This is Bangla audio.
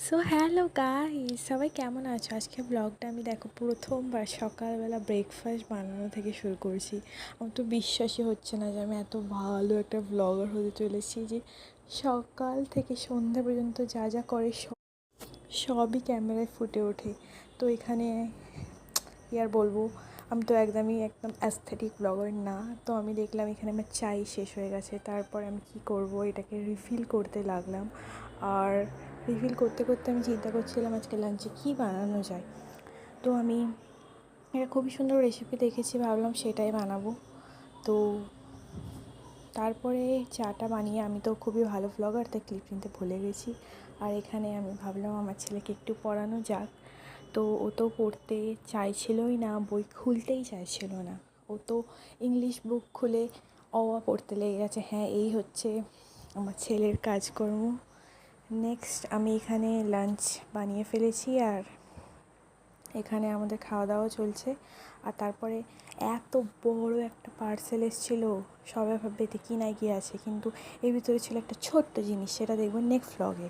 সো হ্যালো গাইস, সবাই কেমন আছো? আজকে ব্লগটা আমি দেখো প্রথমবার সকালবেলা ব্রেকফাস্ট বানানো থেকে শুরু করছি। আমার তো বিশ্বাসই হচ্ছে না যে আমি এত ভালো একটা ব্লগার হতে চলেছি, যে সকাল থেকে সন্ধ্যা পর্যন্ত যা যা করে সবই ক্যামেরায় ফুটে ওঠে। তো এখানে কি আর বলবো, আমি তো একদম অ্যাস্থেটিক ব্লগার না। তো আমি দেখলাম এখানে আমার চাই শেষ হয়ে গেছে, তারপর আমি কি করব, এটাকে রিফিল করতে লাগলাম। আর রিফিল করতে করতে আমি চিন্তা করছিলাম আজকে লাঞ্চে কী বানানো যায়। তো আমি একটা খুবই সুন্দর রেসিপি দেখেছি, ভাবলাম সেটাই বানাবো। তো তারপরে চাটা বানিয়ে, আমি তো খুবই ভালো ব্লগার, তাই ক্লিপ নিতে ভুলে গেছি। আর এখানে আমি ভাবলাম আমার ছেলেকে একটু পড়ানো যাক। তো ও তো পড়তে চাইছিলই না, বই খুলতেই চাইছিল না। ও তো ইংলিশ বুক খুলে অ আ পড়তে লেগে গেছে। হ্যাঁ, এই হচ্ছে আমার ছেলের কাজকর্ম। নেক্সট আমি এখানে লাঞ্চ বানিয়ে ফেলেছি, আর এখানে আমাদের খাওয়া দাওয়া চলছে। আর তারপরে এত বড় একটা পার্সেল এসেছিলো, সবাই ভাববে এতে কী না গিয়ে আছে, কিন্তু এর ভিতরে ছিল একটা ছোট্ট জিনিস, সেটা দেখবো নেক্সট ভ্লগে।